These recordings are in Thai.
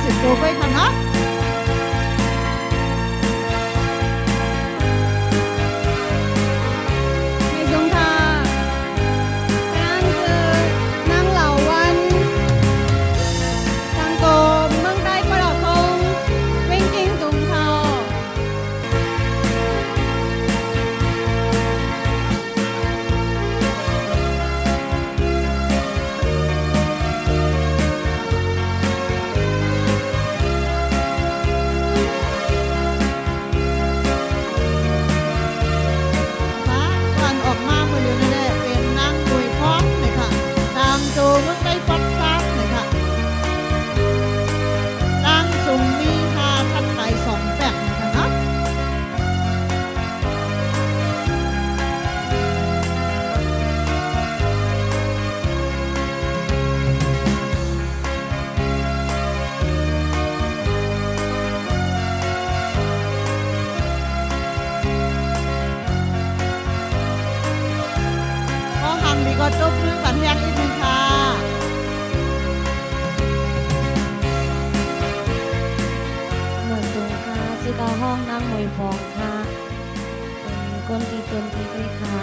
สิบโลไปค่ะเนาะในสงค่ะการเจอนางเหล่าวันทางโกมเมืองใต้ปลอดพงเว้งกิ้งตุงเทาก็จบมือกันแยกอีกหนึ่งค่ะหมวดสูงค่ะสิกาห้องนางมวยฟองค่ะเป็นก้นตีตนตีด้วยค่ะ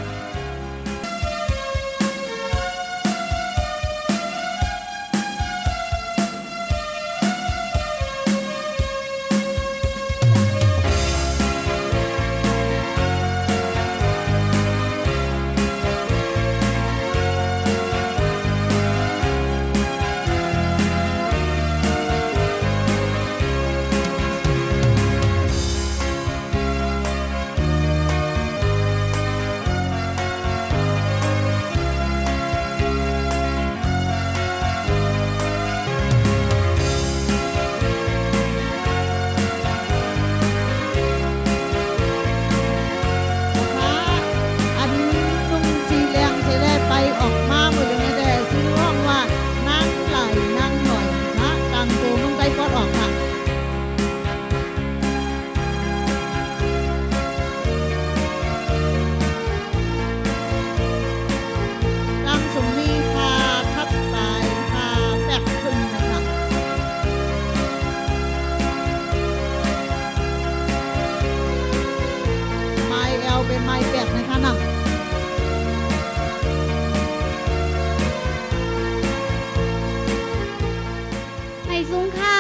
เป็นไม้แปดนะคะนำในสูงค่ะ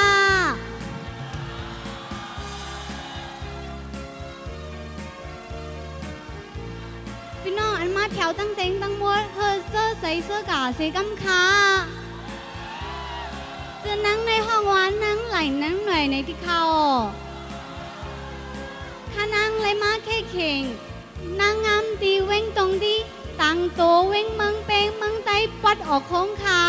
พี่น้องอันมาแถวตั้งเซ็งตั้งมวดเธอเจอใส่เสื้อกาเซกัมค่ะจะนั่งในห้องวานนั่งไหลนั่งหน่อยในที่เข้าถ้านั่งเลยมาแค่เข่งนางงามตีเว้งตรงที่ตั้งโตเว้งเมืองเปงเมืองไต้ปัดออกโค้งค่ะ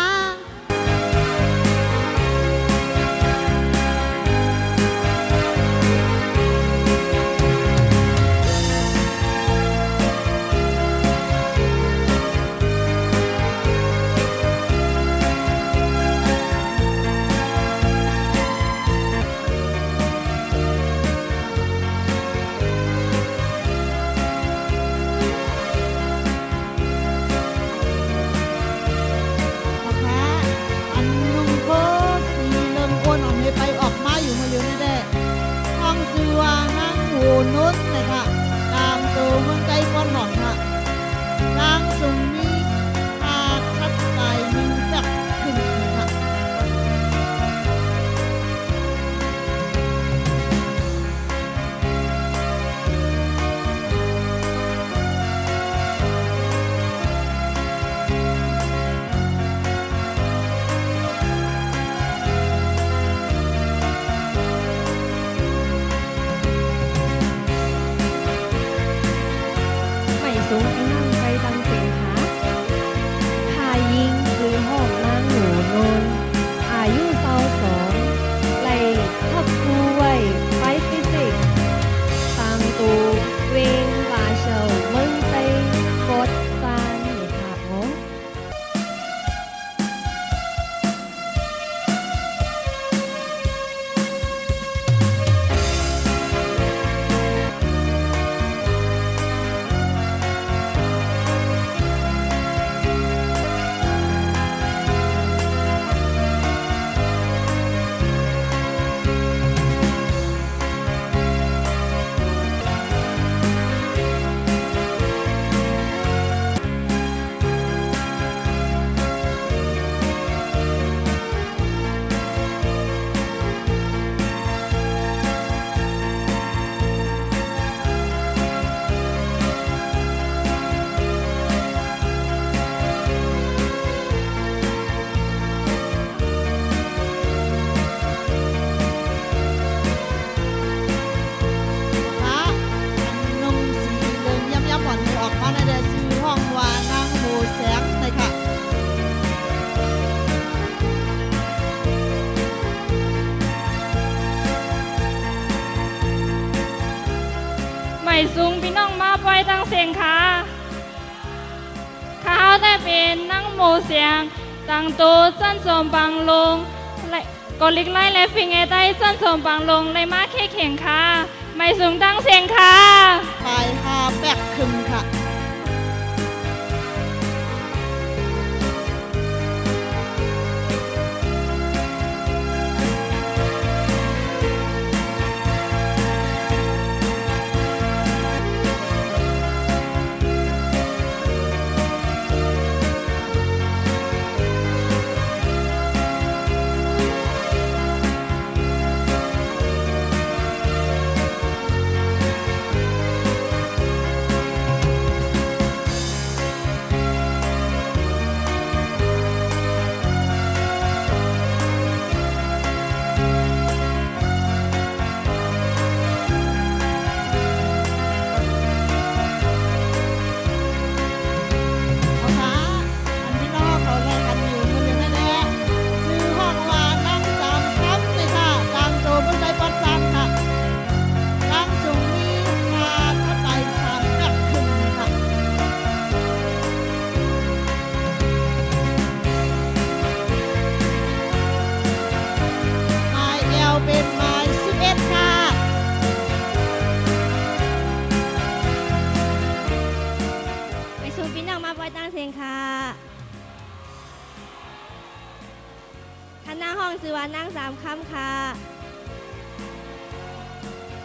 พี่น้องมาปล่อยตั้งเสียงค่ะข้าวได้เป็นนั่งหมูเสียงตั้งตูสั้นสมบังลงกอลิกไล่และฟิงไอใต้สั้นสมบังลงเลยมาแค่เข่งค่ะไม่สูงตั้งเสียงค่ะ ไปหาแบกคึมค่ะคณะห้องสือว่านั่งสามคำค่ะ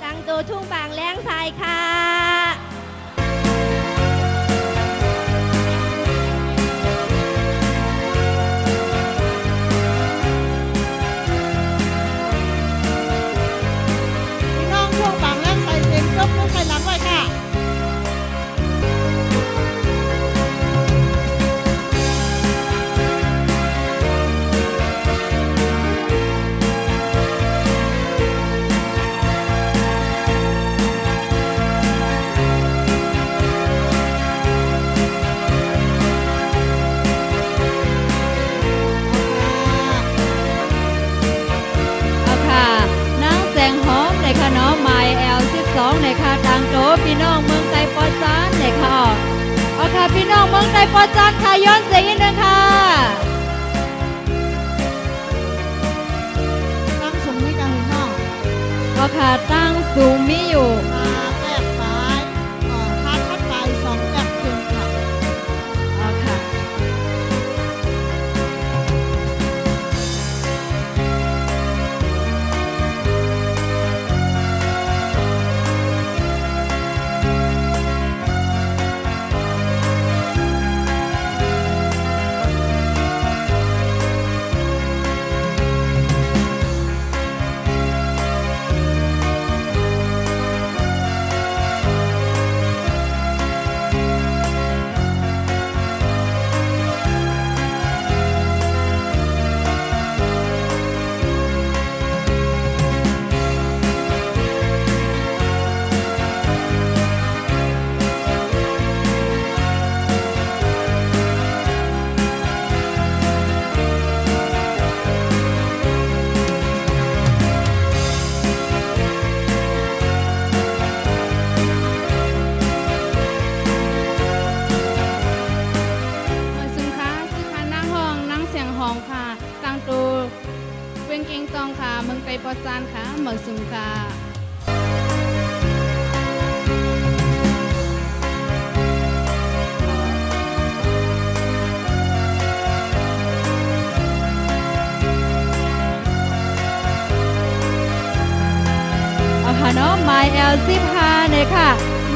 ตั้งตัวทุ่งบางแรงทรายค่ะพี่น้องช่วงบางแรงใส่เสียงยกมือใส่หลังไว้ค่ะค่ะเนาะไมล์L12เลยค่ะดังโตพี่น้องเมืองไต้ปอจานเลยค่ะเอาค่ะพี่น้องเมืองไต้ปอจานค่ะย้อนเสียงนิดนึงค่ะตั้งสูงมีกันพี่น้องเอาค่ะตั้งสูงมีอยู่มาแบกปลายพาดทัดไป2แบบครึ่งค่ะเอาค่ะเมืองไต้ปอจานค่ะเหมืองสุงค่ะเอาค่ะเนาะไมล์L15เนี่ยค่ะ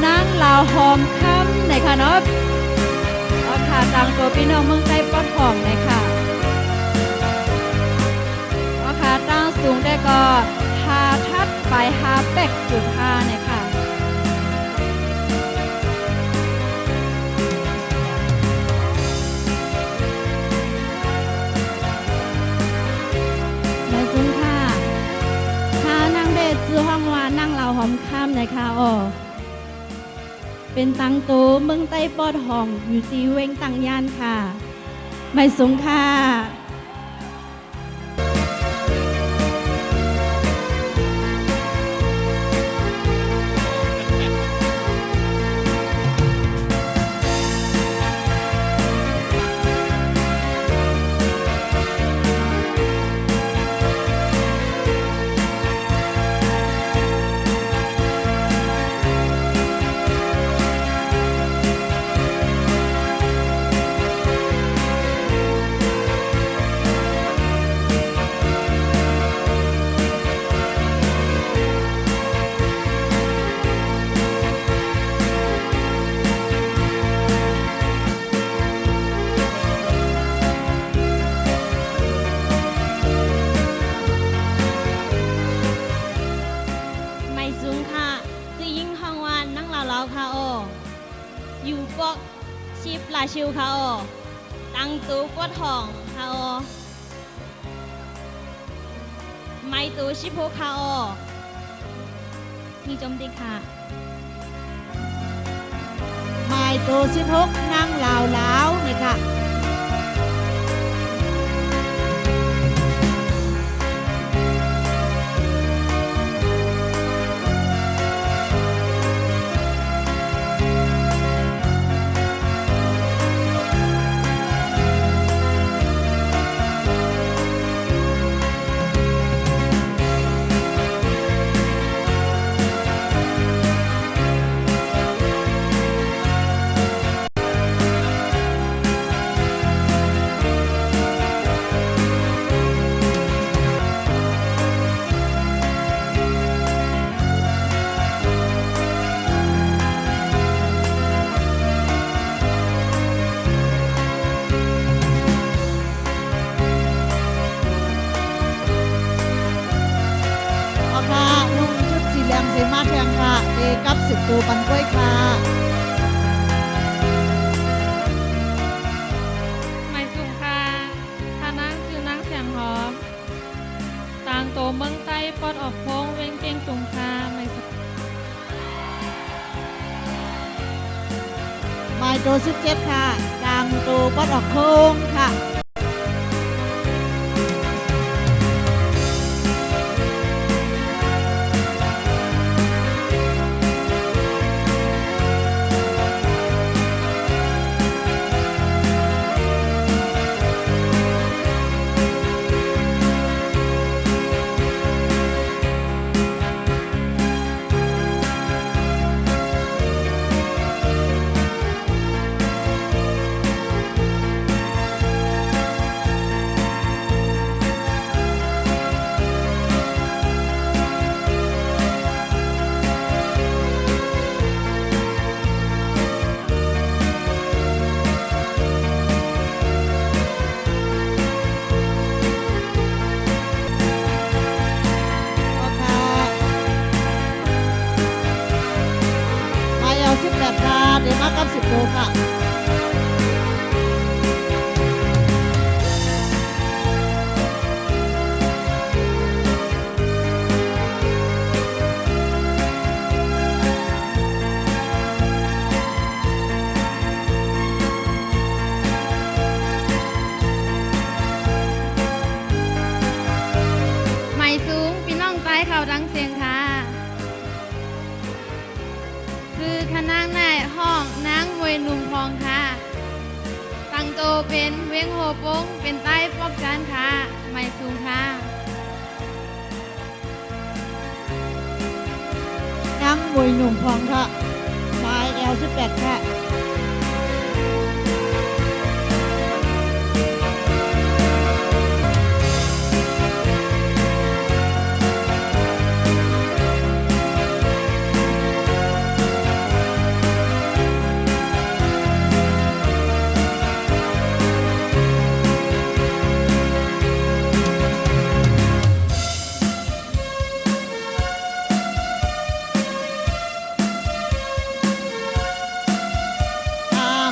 นั่งลาวหอมค่ำเนี่ยค่ะเนาะเอาค่ะดังตัวพี่น้องเมืองไต้ปอทองเนี่ยค่ะตั้งสูงได้ก็5ทัดไป5แบกจุด5เนี่ยค่ะมาซุ้มค่ะถ้านั่งเด็ดซื้อห้องว่านั่งเราหอมข้ามนะคะอ๋อเป็นตังโตเมืองไต้ปอดห้องอยู่ที่เวงตังยานค่ะไม่ซุ้มค่ะ ค่ะโออยู่ปอกชิปลาชิวค่ะโอตังตูปวดท้องค่ะโอไม่ตูชิโพค่ะโอมีจมดีค่ะ ไม้ตัว16นั่งลาวลาวนี่ค่ะเอาค่ะนุ่งชุดสีเหลืองสีมาแทงค่ะเอกับ10ตัวปันกล้วยค่ะ ไม่สูงค่ะทานางคือนางเสียงหอมต่างโตเมืองใต้ปอดออกโค้งเวงเก่งตุงค่ะไม่สูง ไม้ตัว17ค่ะกลางตัวปัดออกโค้งค่ะ เอาค่ะไม้เอา18ค่ะเดี๋ยวมากับ10ตัวค่ะ ไม่สูงพี่น้องใต้เขาดังเสียงค่ะคือคณะนายห้องนางมวยหนุ่มพองค่ะตั้งโตเป็นเวียงโหโปงเป็นใต้ปอกจานค่ะไม่สูงค่ะ นั่งมวยหนุ่มพองค่ะไม้แอล18ค่ะ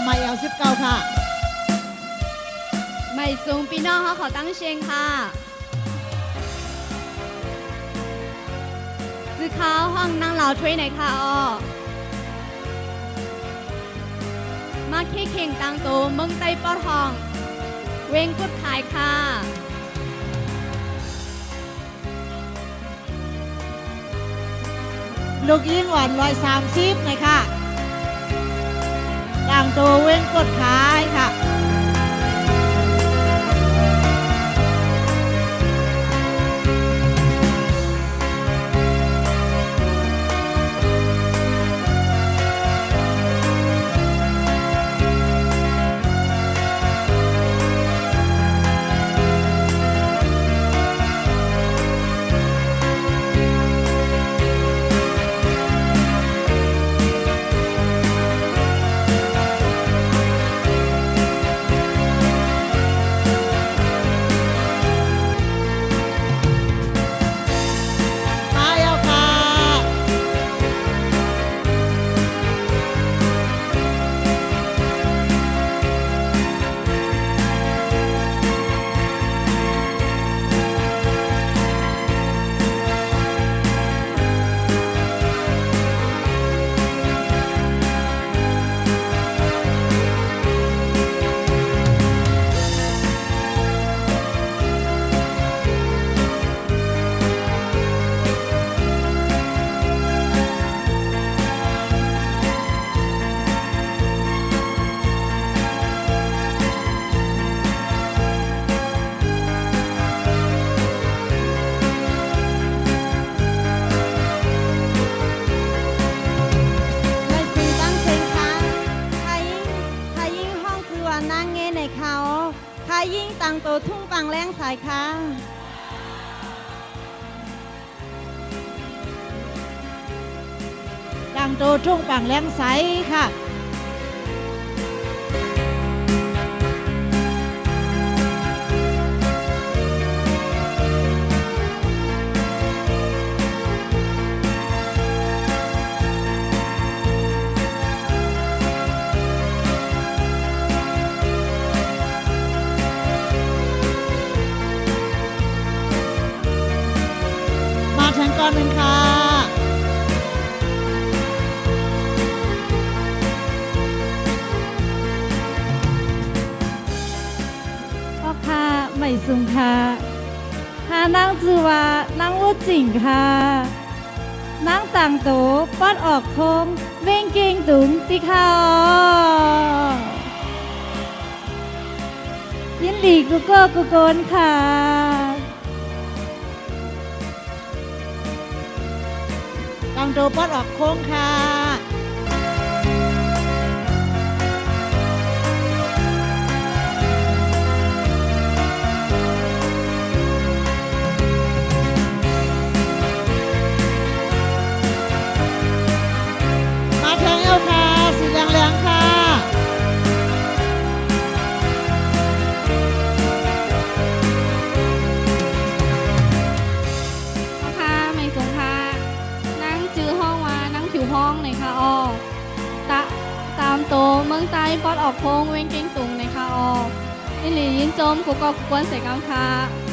ไม้แอล19ค่ะ ไม่สูงพี่น้องเขาขอตั้งเชียงค่ะซื้อข้าวห้องนั่งเหลาถ้วยไหนค่ะอ้อมาขี้เข่งตังโตเมืองใต้ปอดห้อง เวงกุดขายค่ะ ลูกยิงหวาน130หน่อยค่ะต่างตัวเว้นกดขายค่ะ ายิ่งตังโตทุ่งปังแรงสายค่ะ ดังโตทุ่งปังแรงใสค่ะ มาแทงก่อนหนึ่งค่ะ พ่อค่ะไม่สูงค่ะค่ะนางจือว่านางวูจิงค่ะนางต่างโตป้อนออกโคงเว่งเก่งตุงติค่ะยินหลีกุโก้กุโกนค่ะ ดังโตปอดออกโค้งค่ะ มาแทงเอวค่ะ สีแรงๆค่ะ พ่อค่ะไม่สงค่ะนั่งจื้อห้องว่านั่งผิวห้องในค่ะออตะตามโตเมืองใต้ปอดออกโค้งเว้งเก่งตุงในค่ะออยินหลียินโจมกูก็กวนใส่กำค่ะ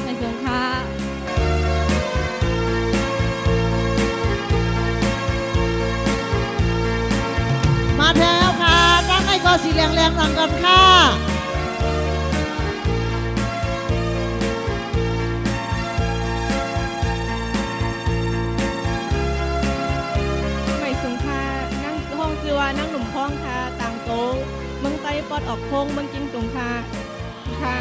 ไม่สงค่ะ มาแทงเอวค่ะตั้งให้ก็สีแรงๆหลังกันค่ะ ไม่สูงค่ะนั่งห้องจือว่านั่งหนุ่มพ้องค่ะต่างโตเมืองไต้ปอดออกโค้งเมืองกิงตุงค่ะค่ะ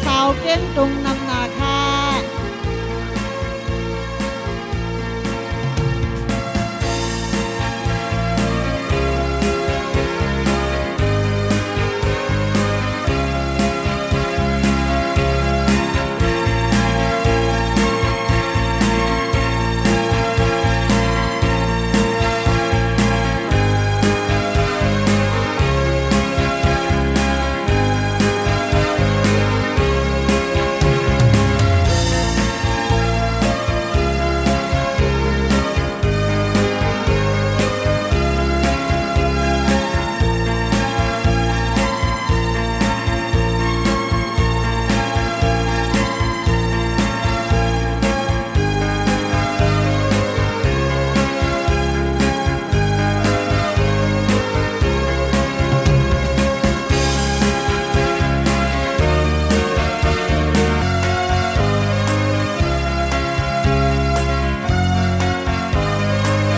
สาวเก้งตุงนำหนาค่ะ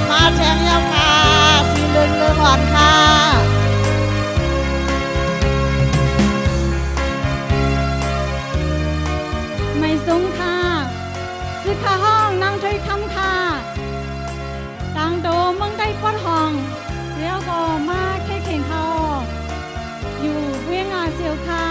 มาแทงเอวค่ะ สีเหลืองๆอ่อนค่ะ ไม่สูงค่ะจือค่ะห้องนางช่วยคำค่ะต่างโตเมืองใต้ปอดห้องเสียวก็มาแค่เข่งเขาอยู่เวียงอาเซียวค่ะ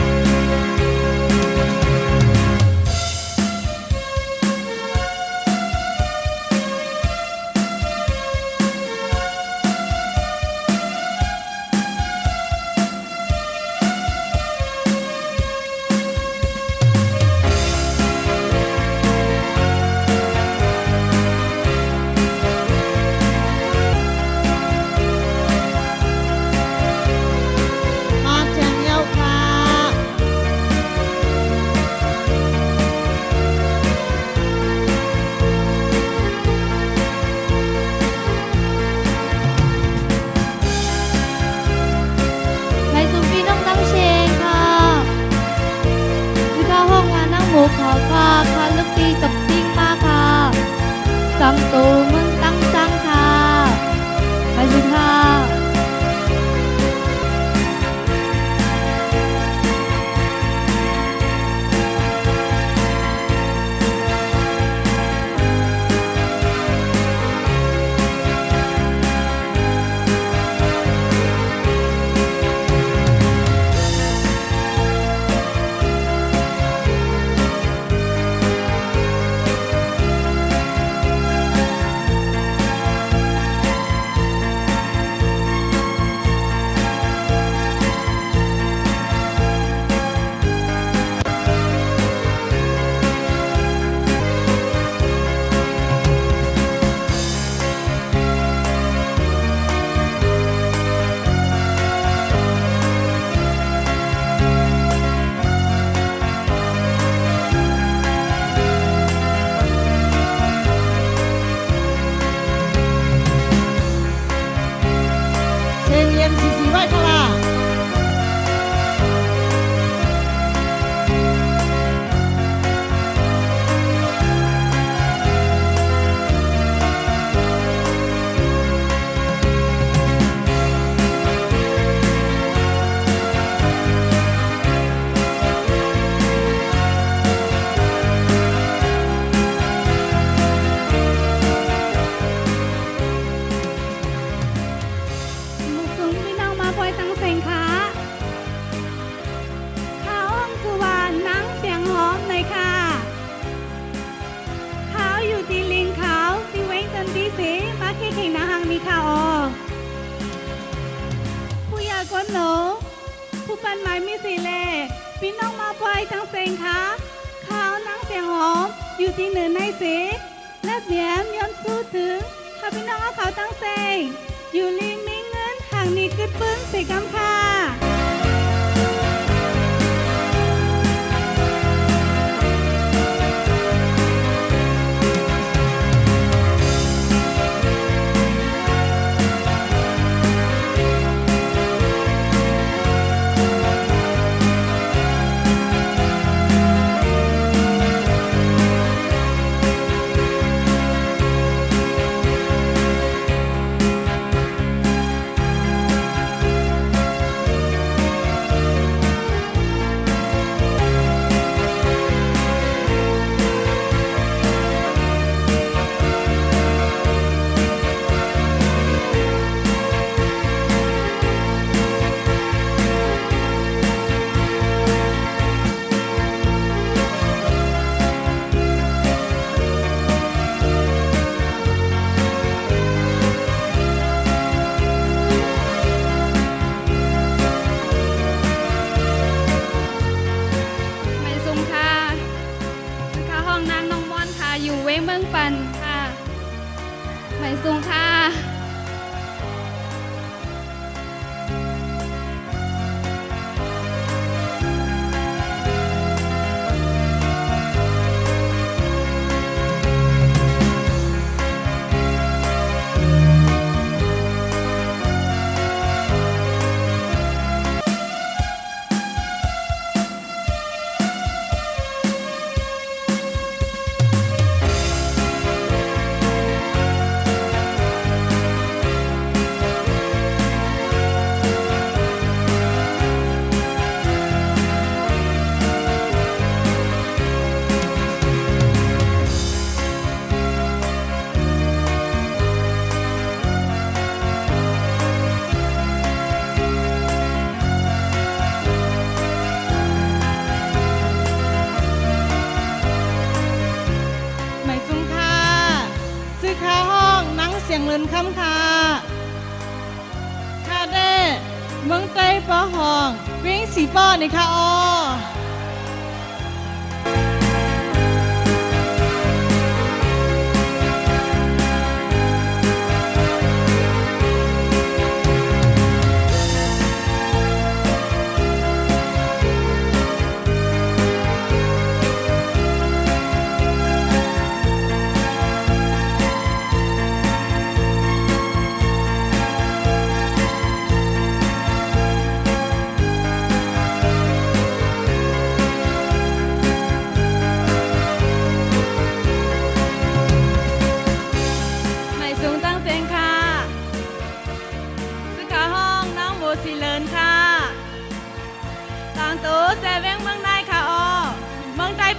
ม โตเมืองตั้งจังค่ะไปสิค่ะ เชงเย็นสีสีไหว้ค่ะล่ะมาสูงพี่น้องมาปล่อยตังเสียงค่ะข้าวห้องสุวรรณนังเสียงหอมหน่อยค่ะข้าวอยู่ตีลิงขาวตีเว้งตันตีสีมาเข่งนาหังมีข่าวออกผู้อยากก้นหนูผู้ปันหมายมีสีเล่พี่น้องมาปล่อยตังเสียงค่ะข้าวนังเสียงหอมอยู่ที่เหนือในสีและเบียมย้อนสู้ถึงถ้าพี่น้องเอาเขาตั้งเสียงอยู่ลิงมีเงินทางนี้กึดปึ้งสีกำค่ะไม่สูงค่ะสุขาห้องนางน้องม่อนค่ะอยู่เว้งเมืองปันค่ะไม่สูงค่ะ เสียงเลินคำค่ะค่ะเด้เมืองไต้ป้อห้องวิ่งสีป้อนี่ค่ะอ้อ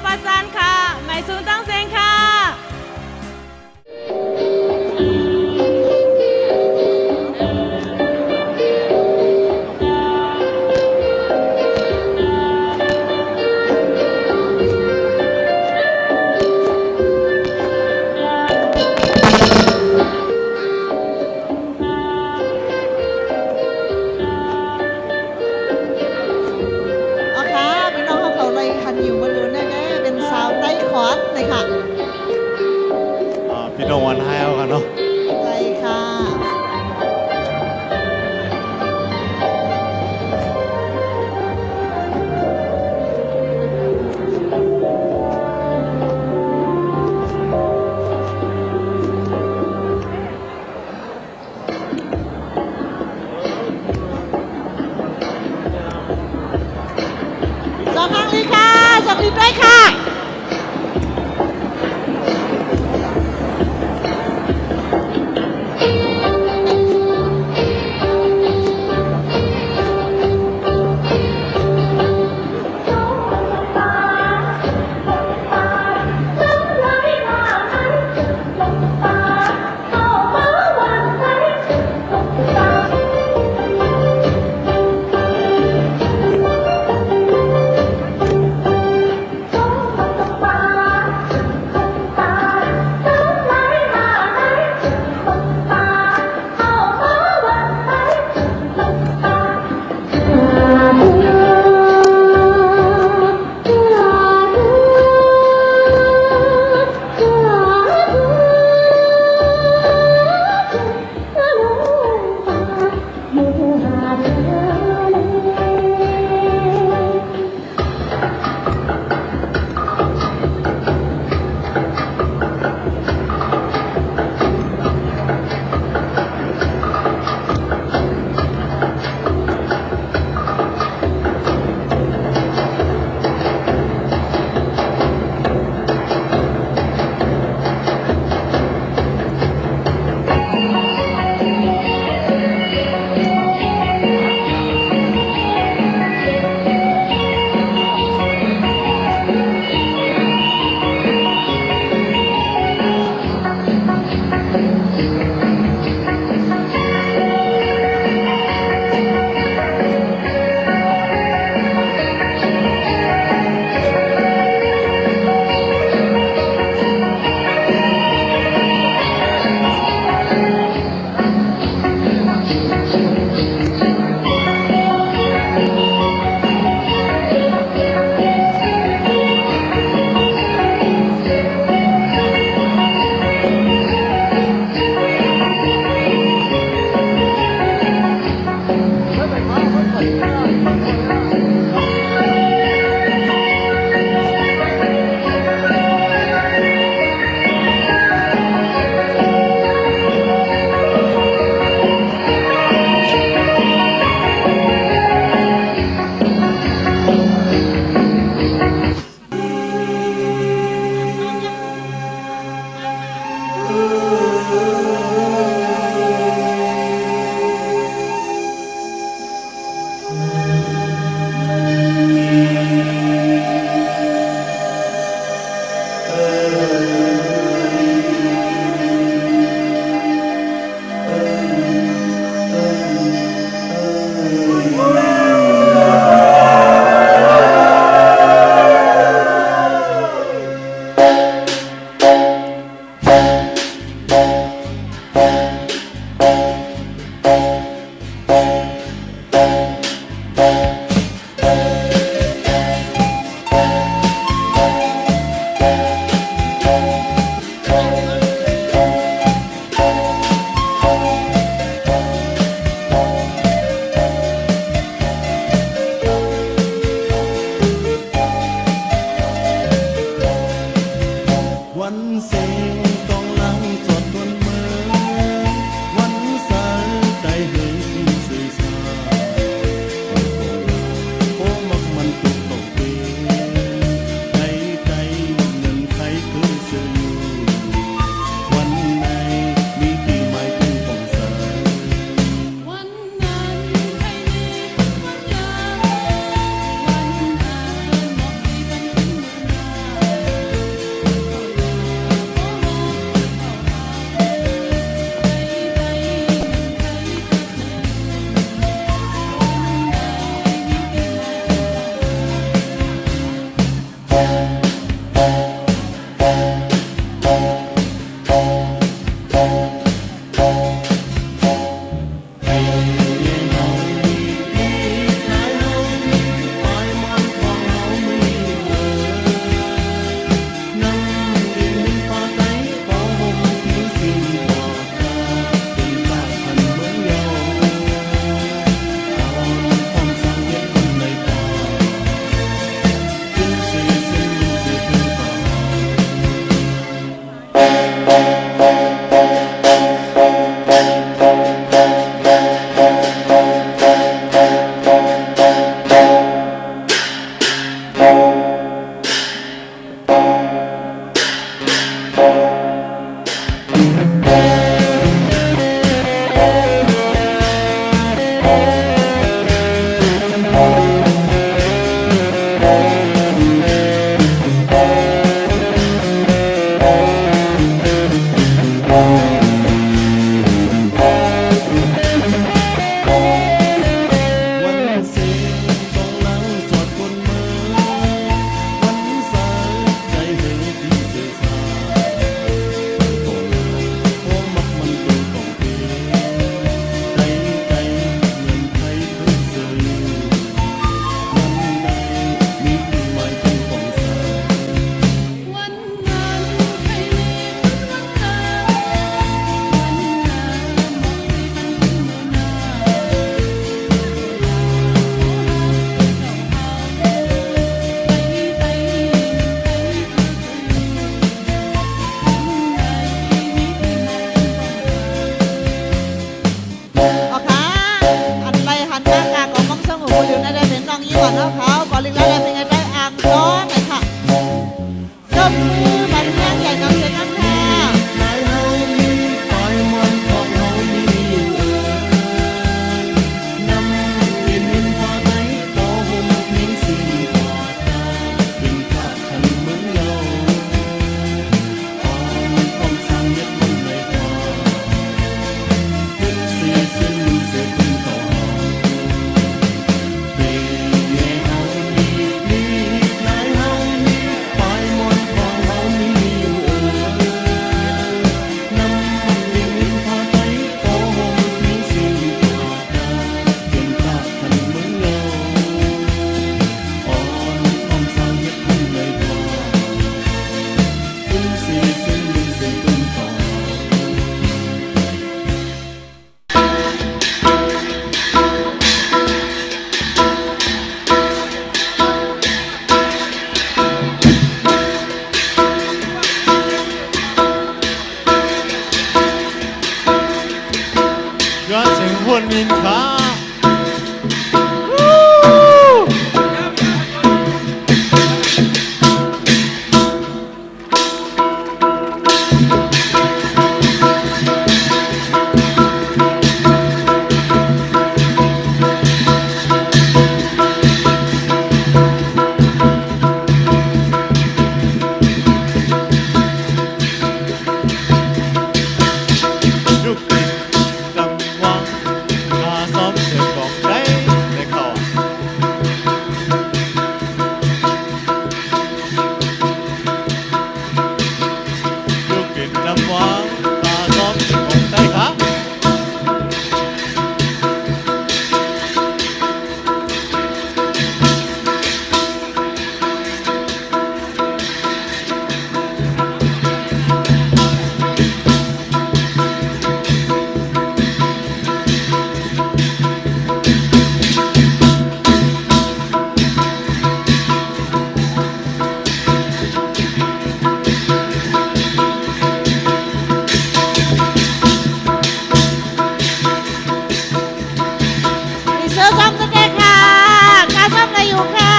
ประจันค่ะไม่สูงตั้งเซงค่ะ เอาค่ะพี่น้องเขาเลยคันอยู่มาลุ้นนะแกเป็นสาวไต้ขอนเลยค่ะ พี่น้องวันให้เอากันเนาะ ใจค่ะ สองครั้งเลยค่ะสองลิ้นด้วยค่ะ Hãy subscribe cho kênh Ghiền Mì Gõ để không bỏ lỡ เสียงหวนมินค้าลูกติดกำวังอาซ้อมเสือกองได้ในเขาลูกติดกำวังอาซ้อมเสือกองได้ครับ มีเสื้อซ้อมกันด้วยค่ะการซ้อมอะไรอยู่ค่ะ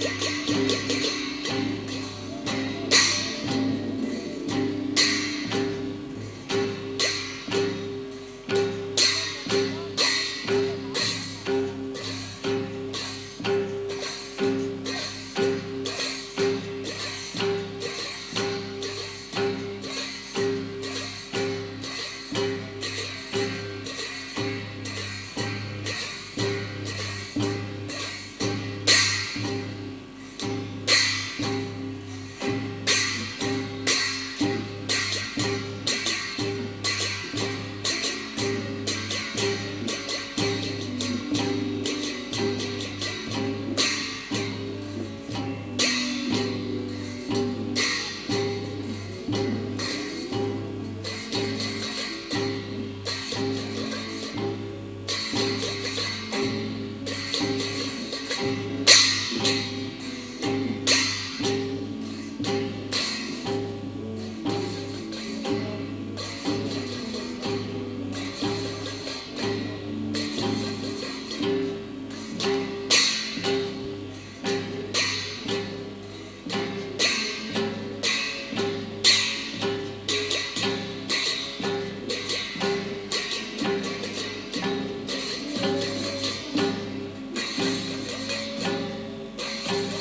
เ Hãy subscribe cho kênh Ghiền Mì Gõ Để không bỏ lỡ